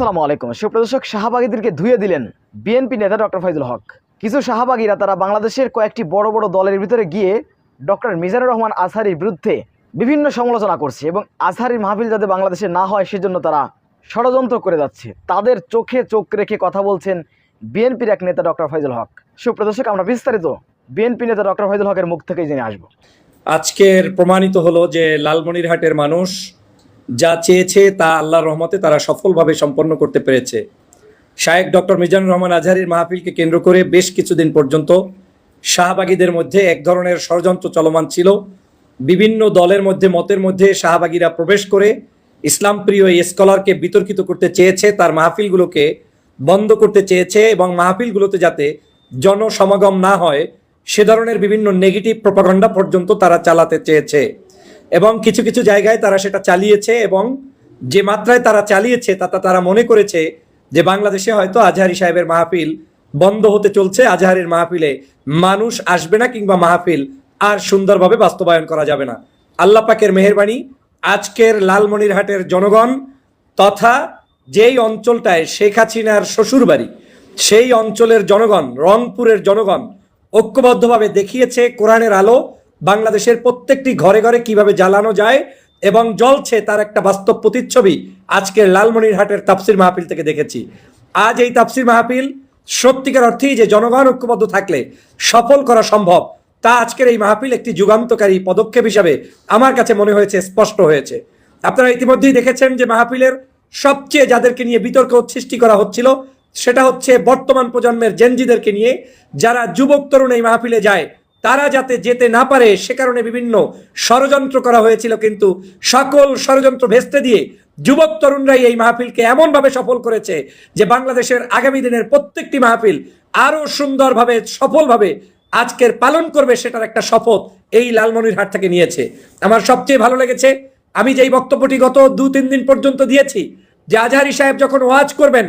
আসসালামু আলাইকুম। সুপ্রদর্শক, শাহবাগীদেরকে ধুয়ে দিলেন বিএনপি নেতা ডক্টর ফয়জুল হক। কিছু শাহবাগীরা তারা বাংলাদেশের কয়েকটি বড় বড় দলের ভিতরে গিয়ে ডক্টর মিজানুর রহমান আজহারীর বিরুদ্ধে বিভিন্ন সমালোচনা করছে এবং আজহারীর মাহফিল যাতে বাংলাদেশে না হয় সেজন্য তারা ষড়যন্ত্র করে যাচ্ছে। তাদের চোখে চোখ রেখে কথা বলছেন বিএনপির এক নেতা ডক্টর ফয়জুল হক। সুপ্রদর্শক, আমরা বিস্তারিত বিএনপি নেতা ডক্টর ফয়জুল হকের মুখ থেকেই জেনে আসবো। আজকের প্রমাণিত হলো যে লালমনিরহাটের মানুষ যা চেয়েছে তা আল্লাহর রহমতে তারা সফলভাবে সম্পন্ন করতে পেরেছে। শায়েখ ডক্টর মিজানুর রহমান আজহারীর মাহফিলকে কেন্দ্র করে বেশ কিছুদিন পর্যন্ত শাহবাগীদের মধ্যে এক ধরনের ষড়যন্ত্র চলমান ছিল। বিভিন্ন দলের মধ্যে মতের মধ্যে শাহবাগীরা প্রবেশ করে ইসলাম প্রিয় এই স্কলারকে বিতর্কিত করতে চেয়েছে, তার মাহফিলগুলোকে বন্ধ করতে চেয়েছে এবং মাহফিলগুলোতে যাতে জনসমাগম না হয় সে ধরনের বিভিন্ন নেগেটিভ প্রপাগান্ডা পর্যন্ত তারা চালাতে চেয়েছে এবং কিছু কিছু জায়গায় তারা সেটা চালিয়েছে এবং যে মাত্রায় তারা চালিয়েছে তাতে তারা মনে করেছে যে বাংলাদেশে হয়তো আজহারী সাহেবের মাহফিল বন্ধ হতে চলছে, আজহারীর মাহফিলে মানুষ আসবে না কিংবা মাহফিল আর সুন্দরভাবে বাস্তবায়ন করা যাবে না। আল্লাহ পাকের মেহেরবানি, আজকের লালমনিরহাটের জনগণ তথা যেই অঞ্চলটায় শেখ হাসিনার শ্বশুর বাড়ি সেই অঞ্চলের জনগণ, রংপুরের জনগণ ঐক্যবদ্ধভাবে দেখিয়েছে কোরআনের আলো বাংলাদেশের প্রত্যেকটি ঘরে ঘরে কিভাবে জ্বালানো যায় এবং জ্বলছে তার একটা বাস্তব প্রতিচ্ছবি আজকের লালমনিরহাটের তাফসির মাহফিল থেকে দেখেছি। আজ এই তাফসির মাহফিল সত্যিকার অর্থেই যে জনগণ ঐক্যবদ্ধ থাকলে সফল করা সম্ভব তা আজকের এই মাহফিল একটি যুগান্তকারী পদক্ষেপ হিসাবে আমার কাছে মনে হয়েছে, স্পষ্ট হয়েছে। আপনারা ইতিমধ্যেই দেখেছেন যে মাহফিলের সবচেয়ে যাদেরকে নিয়ে বিতর্ক সৃষ্টি করা হচ্ছিল সেটা হচ্ছে বর্তমান প্রজন্মের জেনজিদেরকে নিয়ে, যারা যুবক তরুণ এই মাহফিলে যায় তারা যাতে যেতে না পারে সে কারণে বিভিন্ন ষড়যন্ত্র করা হয়েছিল, কিন্তু সকল ষড়যন্ত্র ভেস্তে দিয়ে যুবক তরুণরাই এই মাহফিলকে এমনভাবে সফল করেছে যে বাংলাদেশের আগামী দিনের প্রত্যেকটি মাহফিল আরো সুন্দরভাবে সফলভাবে আজকের পালন করবে সেটার একটা শপথ এই লালমনিরহাট থেকে নিয়েছে। আমার সবচেয়ে ভালো লেগেছে, আমি যেই বক্তব্যটি গত 2-3 দিন পর্যন্ত দিয়েছি যে আজহারী সাহেব যখন ওয়াজ করবেন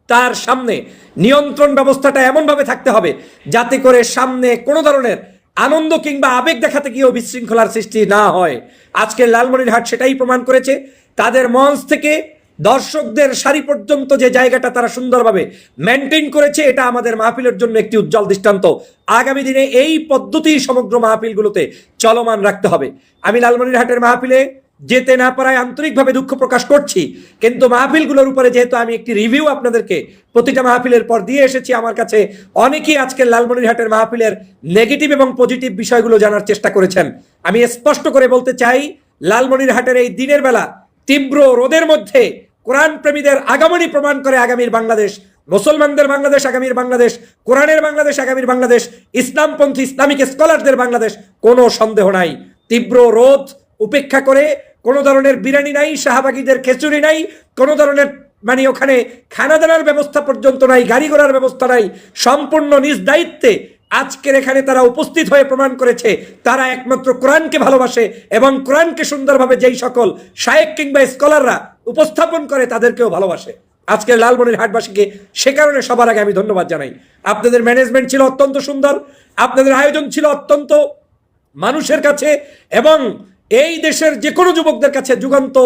তার সামনে নিয়ন্ত্রণ ব্যবস্থাটা এমনভাবে থাকতে হবে যাতে করে সামনে কোনো ধরনের আনন্দ কিংবা আবেগ দেখাতে গিয়েও বিশৃঙ্খলার সৃষ্টি না হয়। আজকের লালমনিরহাট সেটাই প্রমাণ করেছে। তাদের মঞ্চ থেকে দর্শকদের সারি পর্যন্ত যে জায়গাটা তারা সুন্দরভাবে মেনটেন করেছে, এটা আমাদের মাহফিলের জন্য একটি উজ্জ্বল দৃষ্টান্ত। আগামী দিনে এই পদ্ধতি সমগ্র মাহফিলগুলোতে চলমান রাখতে হবে। আমি লালমনিরহাটের মাহফিলে যেতে না পারায় আন্তরিকভাবে দুঃখ প্রকাশ করছি, কিন্তু মাহফিলগুলোর উপরে যেহেতু আমি একটি রিভিউ আপনাদেরকে প্রতিটা মাহফিলের পর দিয়ে এসেছি, আমার কাছে অনেকেই আজকের লালমনিরহাটের মাহফিলের নেগেটিভ এবং পজিটিভ বিষয়গুলো জানার চেষ্টা করেছেন। আমি স্পষ্ট করে বলতে চাই, লালমনিরহাটের এই দিনের বেলা তীব্র রোদের মধ্যে কোরআন প্রেমীদের আগমনী প্রমাণ করে আগামীর বাংলাদেশ, মুসলমানদের বাংলাদেশ, আগামীর বাংলাদেশ, কোরআনের বাংলাদেশ, আগামীর বাংলাদেশ, ইসলামপন্থী ইসলামিক স্কলারদের বাংলাদেশ, কোনো সন্দেহ নাই। তীব্র রোদ উপেক্ষা করে কোনো ধরনের বিরিয়ানি নাই, শাহবাগীদের খিচুড়ি নাই, কোনো ধরনের ওখানে খানা দানার ব্যবস্থা পর্যন্ত নাই, গাড়ি ঘোড়ার ব্যবস্থা নাই, সম্পূর্ণ নিজ দায়িত্বে আজকের এখানে তারা উপস্থিত হয়ে প্রমাণ করেছে তারা একমাত্র কোরআনকে ভালোবাসে এবং কোরআনকে সুন্দরভাবে যেই সকল শায়েখ কিংবা স্কলাররা উপস্থাপন করে তাদেরকেও ভালোবাসে। আজকের লালমনিরহাটবাসীকে সে কারণে সবার আগে আমি ধন্যবাদ জানাই। আপনাদের ম্যানেজমেন্ট ছিল অত্যন্ত সুন্দর, আপনাদের আয়োজন ছিল অত্যন্ত মানুষের কাছে এবং এই দেশের যে কোনো যুবকদের কাছে যুগান্ত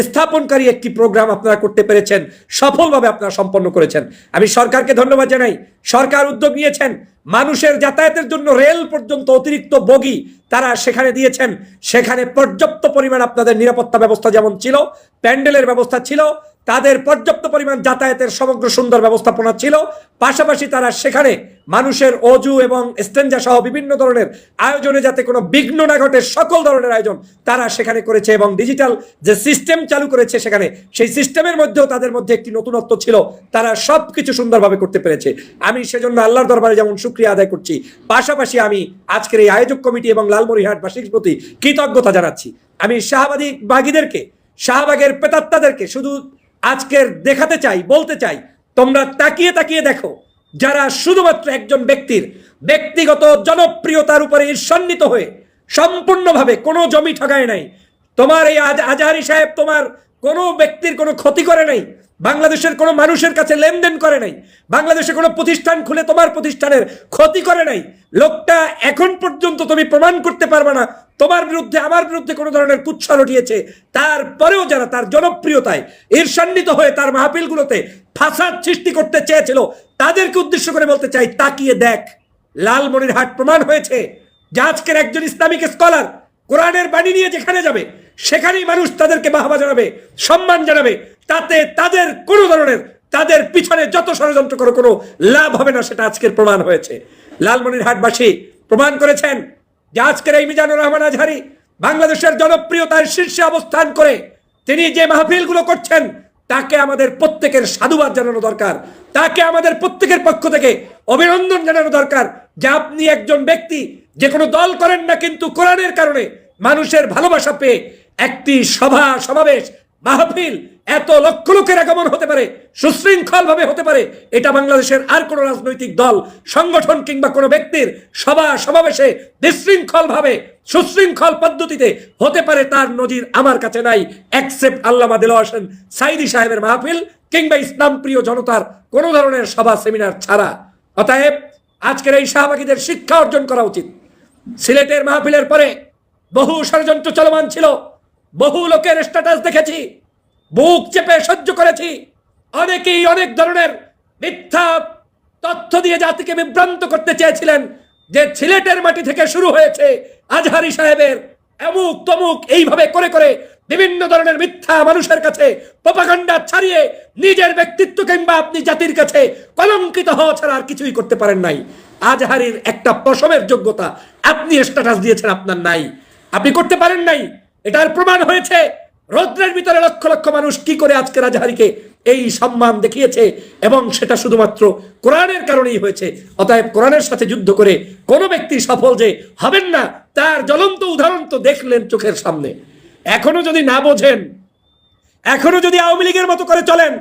স্থাপনকারী একটি প্রোগ্রাম আপনারা করতে পেরেছেন, সফলভাবে আপনারা সম্পন্ন করেছেন। আমি সরকারকে ধন্যবাদ জানাই। সরকার উদ্যোগ নিয়েছেন, মানুষের যাতায়াতের জন্য রেল পর্যন্ত অতিরিক্ত বগি তারা সেখানে দিয়েছেন। সেখানে পর্যাপ্ত পরিমাণ আপনাদের নিরাপত্তা ব্যবস্থা যেমন ছিল, প্যান্ডেলের ব্যবস্থা ছিল, তাদের পর্যাপ্ত পরিমাণ যাতায়াতের সমগ্র সুন্দর ব্যবস্থাপনা ছিল। পাশাপাশি তারা সেখানে মানুষের অজু এবং স্টেঞ্জা সহ বিভিন্ন ধরনের আয়োজনে যাতে কোনো বিঘ্ন না ঘটে সকল ধরনের আয়োজন তারা সেখানে করেছে এবং ডিজিটাল যে সিস্টেম চালু করেছে সেখানে সেই সিস্টেমের মধ্যেও তাদের মধ্যে একটি নতুনত্ব ছিল, তারা সব কিছু সুন্দরভাবে করতে পেরেছে। আমি সেজন্য আল্লাহর দরবারে যেমন শুকরিয়া আদায় করছি, পাশাপাশি আমি আজকের এই আয়োজক কমিটি এবং লালমনিরহাটবাসীর প্রতি কৃতজ্ঞতা জানাচ্ছি। আমি শাহবাগীদেরকে, শাহবাগের প্রেতাত্মাদেরকে শুধু আজকের দেখাতে চাই, বলতে চাই, তোমরা তাকিয়ে তাকিয়ে দেখো, যারা শুধুমাত্র একজন ব্যক্তির ব্যক্তিগত জনপ্রিয়তার উপরে ঈর্ষান্বিত হয়ে সম্পূর্ণভাবে কোনো জমি ঠগায় নাই। তোমার এই আজহারী সাহেব তোমার কোনো ব্যক্তির কোনো ক্ষতি করে নাই, বাংলাদেশের কোনো মানুষের কাছে লেনদেন করে নাই, বাংলাদেশে কোনো প্রতিষ্ঠান খুলে তোমার প্রতিষ্ঠানের ক্ষতি করে নাই। লোকটা এখন পর্যন্ত তুমি প্রমাণ করতে পারবে না তোমার বিরুদ্ধে আমার বিরুদ্ধে কোনো ধরনের কুৎসা রটিয়েছে। তারপরেও যারা তার জনপ্রিয়তায় ঈর্ষান্বিত হয়ে তার মাহফিলগুলোতে ফাসাদ সৃষ্টি করতে চেয়েছিল, তাদেরকে উদ্দেশ্য করে বলতে চাই, তাকিয়ে দেখ, লালমনিরহাট প্রমাণ হয়েছে যে আজকের একজন ইসলামিক স্কলার কোরআনের বাণী নিয়ে যেখানে যাবে সেখানেই মানুষ তাদেরকে বাহবা জানাবে, সম্মান জানাবে। তাতে তাদের কোনো ধরনের, তাদের পিছনে যত ষড়যন্ত্র করে কোনো লাভ হবে না, সেটা আজকের প্রমাণ হয়েছে। লালমনিরহাটবাসী প্রমাণ করেছেন যে আজকের এই মিজানুর রহমান আজহারী বাংলাদেশের জনপ্রিয়তার শীর্ষে অবস্থান করে তিনি যে মাহফিলগুলো করছেন, তাকে আমাদের প্রত্যেকের সাধুবাদ জানানো দরকার, তাকে আমাদের প্রত্যেকের পক্ষ থেকে অভিনন্দন জানানো দরকার যে আপনি একজন ব্যক্তি, যে কোনো দল করেন না, কিন্তু কোরআনের কারণে মানুষের ভালোবাসা পেয়ে একটি সভা সমাবেশ মাহফিল এত লক্ষ লোকের আগমন হতে পারে, সুশৃঙ্খল ভাবে হতে পারে, এটা বাংলাদেশের আর কোনো রাজনৈতিক দল, সংগঠন কিংবা কোনো ব্যক্তির সভা সমাবেশে বিশৃঙ্খল ভাবে সুশৃঙ্খল পদ্ধতিতে হতে পারে তার নজির আমার কাছে নাই, এক্সেপ্ট আল্লামা দেলোয়ার হোসেন সাঈদী সাহেবের মাহফিল কিংবা ইসলাম প্রিয় জনতার কোনো ধরনের সভা সেমিনার ছাড়া। অতএব আজকের এই শাহবাগীদের শিক্ষা অর্জন করা উচিত। সিলেটের মাহফিলের পরে বহু ষড়যন্ত্র চলমান ছিল, বহু লোকের স্ট্যাটাস দেখেছি, বুক চেপে সহ্য করেছি। অনেকেই অনেক ধরনের মিথ্যা তথ্য দিয়ে জাতিকে বিভ্রান্ত করতে চেয়েছিলেন যে সিলেটের মাটি থেকে শুরু হয়েছে আজহারী সাহেবের অমুক তমুক, এইভাবে করে করে বিভিন্ন ধরনের মিথ্যা মানুষের কাছে প্রোপাগান্ডা ছাড়িয়ে নিজের ব্যক্তিত্ব কিংবা আপনি জাতির কাছে কলঙ্কিত হওয়া ছাড়া আর কিছুই করতে পারেন নাই। আজহারীর একটা পশমের যোগ্যতা আপনি স্ট্যাটাস দিয়েছেন আপনার নাই, আপনি করতে পারেন নাই। এটার প্রমাণ হয়েছে রৌদ্রের ভিতরে লক্ষ লক্ষ মানুষ কি করে আজকে আজহারীকে এই সম্মান দেখিয়েছে, এবং সেটা শুধুমাত্র কোরআনের কারণেই হয়েছে। অতএব কোরআনের সাথে যুদ্ধ করে কোনো ব্যক্তি সফল যে হবেন না, তার জ্বলন্ত উদাহরণ তো দেখলেন চোখের সামনে। এখনো যদি না বোঝেন, এখনো যদি আওয়ামী লীগের মতো করে চলেন,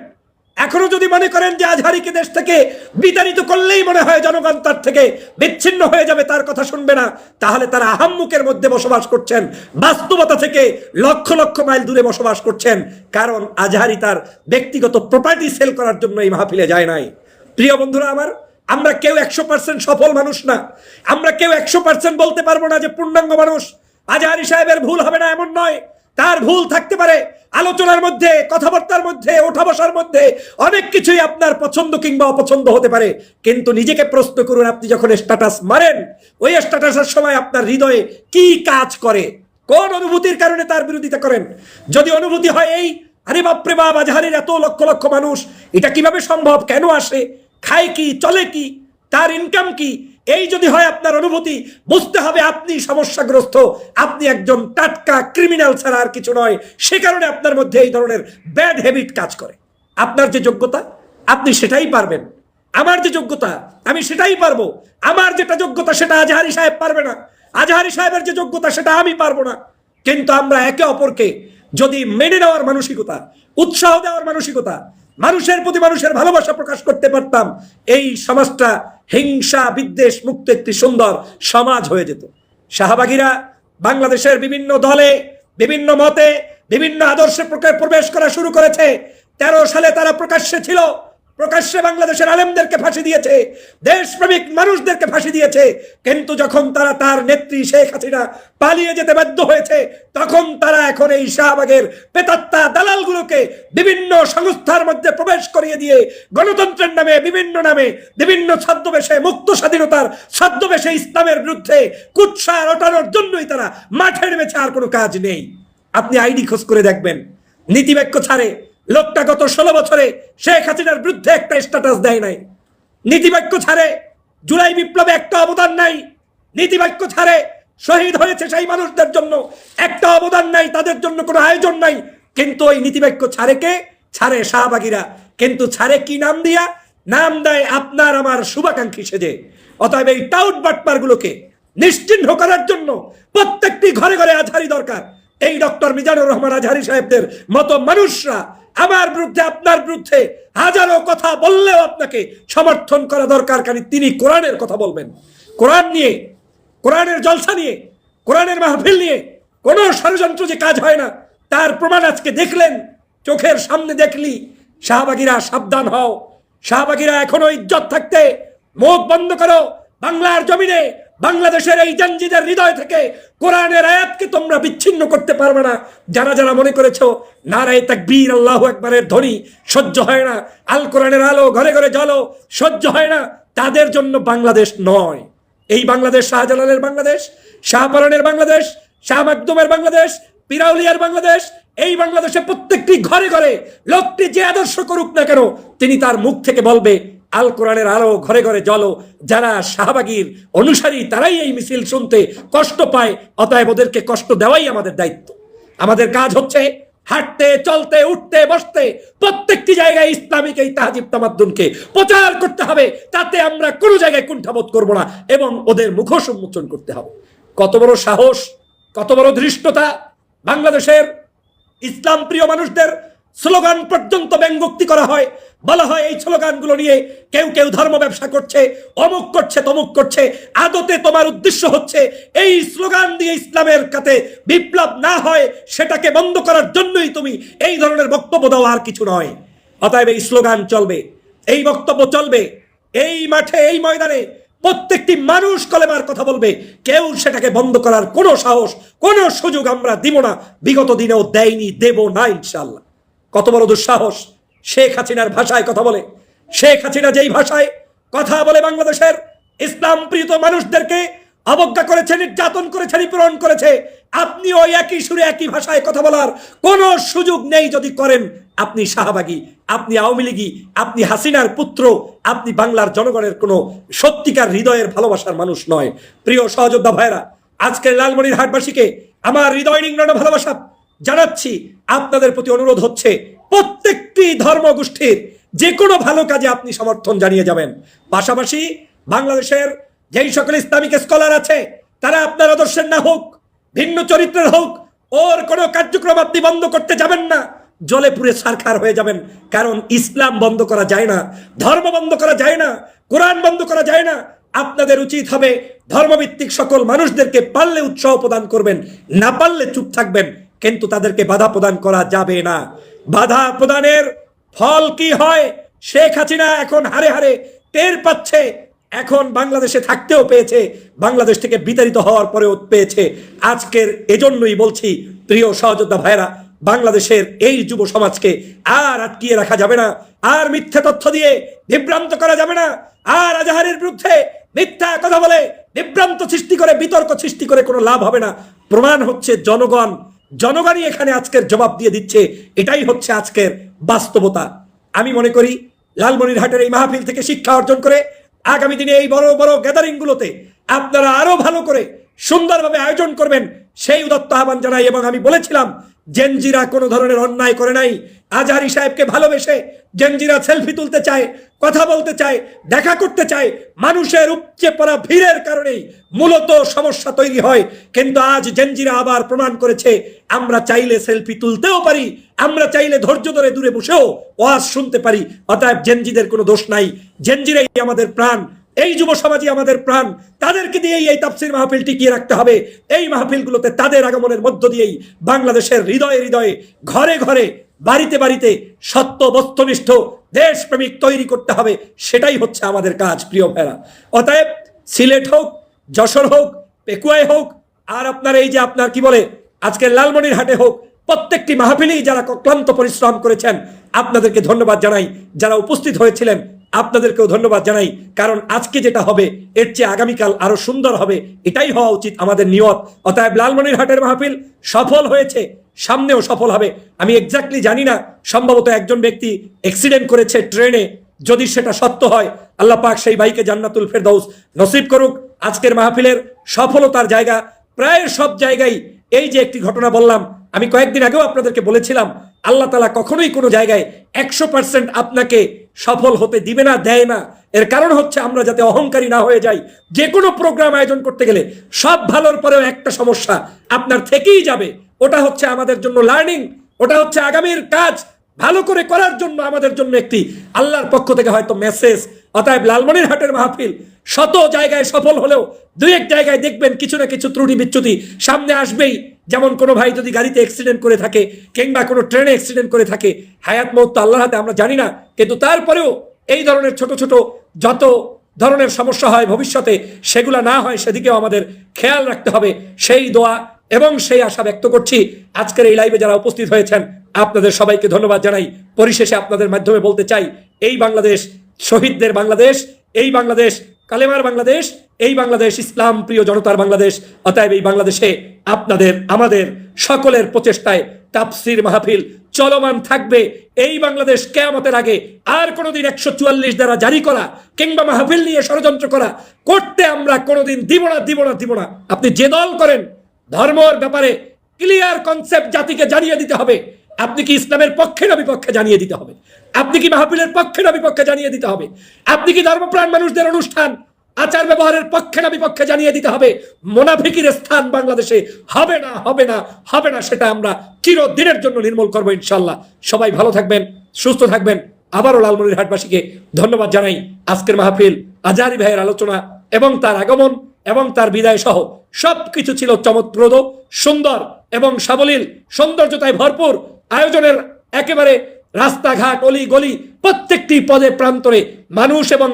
এখনো যদি মনে করেন যে আজহারীকে দেশ থেকে বিতাড়িত করলেই মনে হয় জনগণ তার থেকে বিচ্ছিন্ন হয়ে যাবে, তার কথা শুনবে না, তাহলে তারা আহাম্মুকের মধ্যে বসবাস করছেন, বাস্তবতা থেকে লক্ষ লক্ষ মাইল দূরে বসবাস করছেন। কারণ আজহারী তার ব্যক্তিগত প্রপার্টি সেল করার জন্য এই মাহফিলে যায় নাই। প্রিয় বন্ধুরা আমার, আমরা কেউ 100% সফল মানুষ না, আমরা কেউ 100% বলতে পারবো না যে পূর্ণাঙ্গ মানুষ। আজহারী সাহেবের ভুল হবে না এমন নয়, তার ভুল থাকতে পারে। আলোচনার মধ্যে, কথাবার্তার মধ্যে, ওঠা বসার মধ্যে অনেক কিছুই আপনার পছন্দ কিংবা অপছন্দ হতে পারে, কিন্তু নিজেকে প্রশ্ন করুন, আপনি যখন স্ট্যাটাস মারেন, ওই স্ট্যাটাসের সময় আপনার হৃদয়ে কি কাজ করে, কোন অনুভূতির কারণে তার বিরোধিতা করেন? যদি অনুভূতি হয় এই, আরে বাপরে বাপ, আজহারীর এত লক্ষ লক্ষ মানুষ, এটা কিভাবে সম্ভব, কেন আসে, খায় কি, চলে কি, তার ইনকাম কি, এই যদি হয় আপনার অনুভূতি, বুঝতে হবে আপনি সমস্যাগ্রস্ত, আপনি একজন টাটকা ক্রিমিনাল ছাড়া আর কিছু নয়। সে কারণে আপনার মধ্যে এই ধরনের ব্যাড হ্যাবিট কাজ করে। আপনার যে যোগ্যতা আপনি সেটাই পারবেন, আমার যে যোগ্যতা আমি সেটাই পারবো। আমার যেটা যোগ্যতা সেটা আজহারী সাহেব পারবে না, আজহারী সাহেবের যে যোগ্যতা সেটা আমি পারবো না। কিন্তু আমরা একে অপরকে যদি মেনে নেওয়ার মানসিকতা, উৎসাহ দেওয়ার মানসিকতা, মানুষের প্রতি মানুষের ভালোবাসা প্রকাশ করতে পারতাম, এই সমাজটা হিংসা বিদ্বেষ মুক্ত একটি সুন্দর সমাজ হয়ে যেত। শাহবাগীরা বাংলাদেশের বিভিন্ন দলে, বিভিন্ন মতে, বিভিন্ন আদর্শে প্রবেশ করা শুরু করেছে। 13 সালে তারা প্রকাশ্যে ছিল, প্রকাশ্যে বাংলাদেশের আলেমদেরকে ফাঁসি দিয়েছে, দেশপ্রেমিক মানুষদেরকে ফাঁসি দিয়েছে। কিন্তু যখন তারা তার নেত্রী শেখ হাসিনা পালিয়ে যেতে বাধ্য হয়েছে, তখন তারা এখন এই শাহবাগের পেতাত্তা দালালগুলোকে বিভিন্ন সংস্থার মধ্যে প্রবেশ করিয়ে দিয়ে গণতন্ত্রের নামে, বিভিন্ন নামে, বিভিন্ন ছদ্মবেশে, মুক্ত স্বাধীনতার ছদ্মবেশে ইসলামের বিরুদ্ধে কুৎসা রটানোর জন্যই তারা মাঠে নেমেছে, আর কোনো কাজ নেই। আপনি আইডি খোঁজ করে দেখবেন, নীতিবাক্য ছাড়ে লোকটা গত 16 বছরে শেখ হাসিনার বিরুদ্ধে একটা স্ট্যাটাস দেয় নাই। নীতিবাক্য ছাড়ে জুলাই বিপ্লবে একটা অবদান নাই, নীতিবাক্য ছাড়ে শহীদ হয়েছে সেই মানুষদের জন্য একটা অবদান নাই, তাদের জন্য কোনো আয়োজন নাই। কিন্তু ওই নীতিবাক্য ছাড়ে কে? ছাড়ে শাহবাগীরা। কিন্তু ছাড়ে কি নাম দিয়া? নাম দেয় আপনার আমার শুভাকাঙ্ক্ষী সেজে। অতএব এই টাউট বাটপারগুলোকে নিশ্চিহ্ন করার জন্য প্রত্যেকটি ঘরে ঘরে আজহারী দরকার। এই ডক্টর মিজানুর রহমান আজহারী সাহেবদের মতো মানুষরা আমার বিরুদ্ধে, আপনার বিরুদ্ধে হাজারো কথা বললেও আপনাকে সমর্থন করা দরকার, কারণ তিনি কোরআনের কথা বলবেন। কোরআন নিয়ে, কোরআনের জলসা নিয়ে, কোরআনের মাহফিল নিয়ে কোনো ষড়যন্ত্র যে কাজ হয় না, তার প্রমাণ আজকে দেখলেন। চোখের সামনে দেখলি। শাহবাগীরা সাবধান হও, শাহবাগীরা এখনো ইজ্জত থাকতে মুখ বন্ধ করো। বাংলার জমিনে বাংলাদেশের এই জাঞ্জিদের হৃদয় থেকে কোরআনের আয়াতকে তোমরা বিচ্ছিন্ন করতে পারবে না। যারা যারা মনে করেছো নারায়ে তাকবীর আল্লাহু আকবারের ধ্বনি সহ্য হয় না, আল কোরআনের আলো ঘরে ঘরে জ্বলো সহ্য হয় না, তাদের জন্য বাংলাদেশ নয়। এই বাংলাদেশ শাহজালালের বাংলাদেশ, শাহপরানের বাংলাদেশ, শাহ মাকদুমের বাংলাদেশ, পিরাউলিয়ার বাংলাদেশ। এই বাংলাদেশে প্রত্যেকটি ঘরে ঘরে লোকটি যে আদর্শ করুক না কেন, তিনি তার মুখ থেকে বলবে আল কোরআনের আলো ঘরে ঘরে জ্বলো। যারা শাহবাগীর অনুসারী তারাই এই মিছিল শুনতে কষ্ট পায়, অতএব ওদেরকে কষ্ট দেওয়াই আমাদের দায়িত্ব। আমাদের কাজ হচ্ছে হাঁটতে চলতে উঠতে বসতে প্রত্যেকটি জায়গায় ইসলামিক এই তাহজিব তামাদ্দুনকে প্রচার করতে হবে। তাতে আমরা কোনো জায়গায় কুণ্ঠাবোধ করবো না এবং ওদের মুখোশ উন্মোচন করতে হবে। কত বড় সাহস, কত বড় ধৃষ্টতা! বাংলাদেশের ইসলাম প্রিয় মানুষদের স্লোগান পর্যন্ত ব্যঙ্গোক্তি করা হয়, বলা হয় এই স্লোগানগুলো নিয়ে কেউ কেউ ধর্ম ব্যবসা করছে, অমুক করছে তমুক করছে। আদতে তোমার উদ্দেশ্য হচ্ছে এই স্লোগান দিয়ে ইসলামের কাছে বিপ্লব না হয় সেটাকে বন্ধ করার জন্যই তুমি এই ধরনের বক্তব্য দাও, আর কিছু নয়। অতএব এই স্লোগান চলবে, এই বক্তব্য চলবে, এই মাঠে এই ময়দানে প্রত্যেকটি মানুষ কলেমার কথা বলবে। কেউ সেটাকে বন্ধ করার কোনো সাহস, কোনো সুযোগ আমরা দিব না, বিগত দিনেও দেয়নি, দেব না ইনশাআল্লাহ। কত বড় দুঃসাহস! শেখ হাসিনার ভাষায় কথা বলে, শেখ হাসিনা যেই ভাষায় কথা বলে বাংলাদেশের ইসলাম প্রিয় মানুষদেরকে অবজ্ঞা করেছে, নির্যাতন করেছে, নিপীড়ন করেছে। আপনি ওই একই সুরে একই ভাষায় কথা বলার কোনো সুযোগ নেই। যদি করেন আপনি শাহবাগী, আপনি আওয়ামী লীগী, আপনি হাসিনার পুত্র, আপনি বাংলার জনগণের কোনো সত্যিকার হৃদয়ের ভালোবাসার মানুষ নয়। প্রিয় সহযোদ্ধা ভাইরা, আজকের লালমনিরহাটবাসীকে আমার হৃদয় নিংড়ানো ভালোবাসা জানাচ্ছি। আপনাদের প্রতি অনুরোধ হচ্ছে প্রত্যেকটি ধর্মগোষ্ঠীর যে কোনো ভালো কাজে আপনি সমর্থন জানিয়ে যাবেন। পাশাপাশি বাংলাদেশের যেই সকল ইসলামিক স্কলার আছে তারা আপনার আদর্শের না হোক, ভিন্ন চরিত্রের হোক, ওর কোনো কার্যক্রম আপনি বন্ধ করতে যাবেন না। জলে পুড়ে ছারখার হয়ে যাবেন। কারণ ইসলাম বন্ধ করা যায় না, ধর্ম বন্ধ করা যায় না, কোরআন বন্ধ করা যায় না। আপনাদের উচিত হবে ধর্মভিত্তিক সকল মানুষদেরকে পারলে উৎসাহ প্রদান করবেন, না পারলে চুপ থাকবেন, কিন্তু তাদেরকে বাধা প্রদান করা যাবে না। বাধা প্রদানের ফল কি হয় শেখ হাসিনা এখন হারে হারে টের পাচ্ছে। এখন বাংলাদেশে থাকতেও পেয়েছে, বাংলাদেশ থেকে বিতাড়িত হওয়ার পরেও পেয়েছে। আজকের এজন্যই বলছি প্রিয় সহযোদ্ধা ভাইরা, বাংলাদেশের এই যুব সমাজকে আর আটকিয়ে রাখা যাবে না, আর মিথ্যা তথ্য দিয়ে বিভ্রান্ত করা যাবে না, আর আজহারের বিরুদ্ধে মিথ্যা কথা বলে বিভ্রান্ত সৃষ্টি করে বিতর্ক সৃষ্টি করে কোনো লাভ হবে না। প্রমাণ হচ্ছে জনগণই এখানে আজকের জবাব দিয়ে দিচ্ছে। এটাই হচ্ছে আজকের বাস্তবতা। আমি মনে করি লালমনিরহাটের এই মাহফিল থেকে শিক্ষা অর্জন করে আগামী দিনে এই বড় বড় গ্যাদারিংগুলোতে আপনারা আরো ভালো করে সুন্দরভাবে আয়োজন করবেন, সেই উদাত্ত আহ্বান জানাই। এবং আমি বলেছিলাম জেনজিরা কোনো ধরনের অন্যায় করে নাই। আজহারী সাহেবকে ভালোবেসে জেনজিরা সেলফি তুলতে চায়, কথা বলতে চায়, দেখা করতে চায়। মানুষের উপচে পড়া ভিড়ের কারণেই মূলত সমস্যা তৈরি হয়। কিন্তু আজ জেনজিরা আবার প্রমাণ করেছে আমরা চাইলে সেলফি তুলতেও পারি, আমরা চাইলে ধৈর্য ধরে দূরে বসেও ওয়াজ শুনতে পারি। অতএব জেনজিদের কোনো দোষ নাই, জেনজিরাই আমাদের প্রাণ, এই যুব সমাজই আমাদের প্রাণ। তাদেরকে দিয়েই এই তাফসীর মাহফিল টিকিয়ে রাখতে হবে। এই মাহফিলগুলোতে তাদের আগমনের মধ্য দিয়েই বাংলাদেশের হৃদয়ে হৃদয়ে, ঘরে ঘরে, বাড়িতে বাড়িতে সত্য বস্তুনিষ্ঠ দেশপ্রেমিক তৈরি করতে হবে। সেটাই হচ্ছে আমাদের কাজ প্রিয় ভাইরা। অতএব সিলেট হোক, যশোর হোক, পেকুয়ায় হোক, আর আপনার এই যে আপনার কি বলে আজকে লালমনিরহাটে হোক, প্রত্যেকটি মাহফিলেই যারা ক্লান্ত পরিশ্রম করেছেন আপনাদেরকে ধন্যবাদ জানাই। যারা উপস্থিত হয়েছিলেন আপনাদেরকেও ধন্যবাদ জানাই। কারণ আজকে যেটা হবে এর চেয়ে আগামীকাল আরো সুন্দর হবে, এটাই হওয়া উচিত আমাদের নিয়ত। অতএব লালমনিরহাটের মাহফিল সফল হয়েছে, সামনেও সফল হবে। আমি এক্স্যাক্টলি জানি না, সম্ভবত একজন ব্যক্তি অ্যাক্সিডেন্ট করেছে ট্রেনে। যদি সেটা সত্য হয় আল্লাহ পাক সেই ভাইকে জান্নাতুল ফেরদাউস নসিব করুক। আজকের মাহফিলের সফলতার জায়গা প্রায় সব জায়গায় এই যে একটি ঘটনা বললাম, আমি কয়েকদিন আগেও আপনাদেরকে বলেছিলাম আল্লাহ তাআলা কখনোই কোনো জায়গায় 100% আপনাকে সফল হতে দিবে না, দেয় না। এর কারণ হচ্ছে আমরা যাতে অহংকারী না হয়ে যাই। যে কোনো প্রোগ্রাম আয়োজন করতে গেলে সব ভালোর পরেও একটা সমস্যা আপনার থেকেই যাবে। ওটা হচ্ছে আমাদের জন্য লার্নিং, ওটা হচ্ছে আগামীর কাজ ভালো করে করার জন্য আমাদের জন্য একটি আল্লাহর পক্ষ থেকে হয়তো মেসেজ। অতএব লালমনিরহাটের মাহফিল শত জায়গায় সফল হলেও দুই এক জায়গায় দেখবেন কিছু না কিছু ত্রুটি বিচ্যুতি সামনে আসবেই। যেমন কোনো ভাই যদি গাড়িতে অ্যাক্সিডেন্ট করে থাকে কিংবা কোনো ট্রেনে অ্যাক্সিডেন্ট করে থাকে, হায়াত মৌত তো আল্লাহর হাতে, আমরা জানি না, কিন্তু তারপরেও এই ধরনের ছোট ছোট যত ধরনের সমস্যা হয় ভবিষ্যতে সেগুলা না হয় সেদিকেও আমাদের খেয়াল রাখতে হবে। সেই দোয়া এবং সেই আশা ব্যক্ত করছি। আজকের এই লাইভে যারা উপস্থিত হয়েছেন আপনাদের সবাইকে ধন্যবাদ জানাই। পরিশেষে আপনাদের মাধ্যমে বলতে চাই, এই বাংলাদেশ শহীদদের বাংলাদেশ, এই বাংলাদেশ কালেমার বাংলাদেশ, এই বাংলাদেশ ইসলাম প্রিয় জনতার বাংলাদেশ। অতএব এই বাংলাদেশে আপনাদের আমাদের সকলের প্রচেষ্টায় তাফসীর মাহফিল চলমান থাকবে। এই বাংলাদেশ কিয়ামতের আগে আর কোনোদিন 144 দ্বারা জারি করা কিংবা মাহফিল নিয়ে ষড়যন্ত্র করা করতে আমরা কোনোদিন দিব না। আপনি যে দল করেন, ধর্মের ব্যাপারে ক্লিয়ার কনসেপ্ট জাতিকে জানিয়ে দিতে হবে। আপনি কি ইসলামের পক্ষে না বিপক্ষে জানিয়ে দিতে হবে। আপনি কি মাহফিলের পক্ষে না বিপক্ষে জানিয়ে দিতে হবে। আপনি কি ধর্মপ্রাণ মানুষদের অনুষ্ঠান আচার ব্যবহারের পক্ষে না বিপক্ষে জানিয়ে দিতে হবে। মুনাফিকের স্থান বাংলাদেশে হবে না, সেটা আমরা চিরদিনের জন্য নির্মূল করবো ইনশাল্লাহ। সবাই ভালো থাকবেন, সুস্থ থাকবেন। আবারও লালমনিরহাটবাসীকে ধন্যবাদ জানাই। আজকের মাহফিল, আজহারী ভাইয়ের আলোচনা এবং তার আগমন এবং তার বিদায় সহ সবকিছু ছিল চমৎপ্রদ, সুন্দর এবং সাবলীল, সৌন্দর্যতায় ভরপুর। আয়োজনের একেবারে রাস্তাঘাট, অলি গলি, প্রত্যেকটি পদে প্রান্তরে মানুষ এবং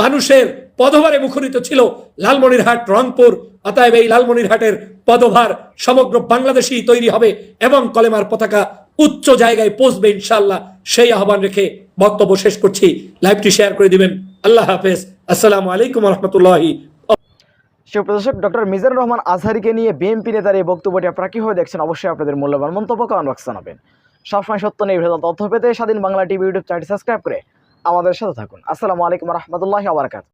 মানুষের পদভারে মুখরিত ছিল লালমনিরহাট, রংপুর। অতএব এই লালমনিরহাটের পদভার সমগ্র বাংলাদেশই তৈরি হবে এবং কলেমার পতাকা উচ্চ জায়গায় পৌঁছবে ইনশাআল্লাহ। সেই আহ্বান রেখে বক্তব্য শেষ করছি। লাইভটি শেয়ার করে দিবেন। আল্লাহ হাফেজ। আসসালামু আলাইকুম রহমতুল্লাহি। সুপ্রদর্শক, ডক্টর মিজানুর রহমান আজহারীকে নিয়ে বিএনপি নেতার এই বক্তব্যটি আপনারা কিভাবে দেখছেন, অবশ্যই আপনাদের মূল্যবান মন্তব্য কমেন্ট বক্সে জানাবেন। সবসময় সত্য নির্ভেজাল তথ্য পেতে স্বাধীন বাংলা টিভি ইউটিউব চ্যানেলটি সাবস্ক্রাইব করে আমাদের সাথে থাকুন। আসসালামু আলাইকুম রহমতুল্লাহি ওয়া বারাকাতুহু।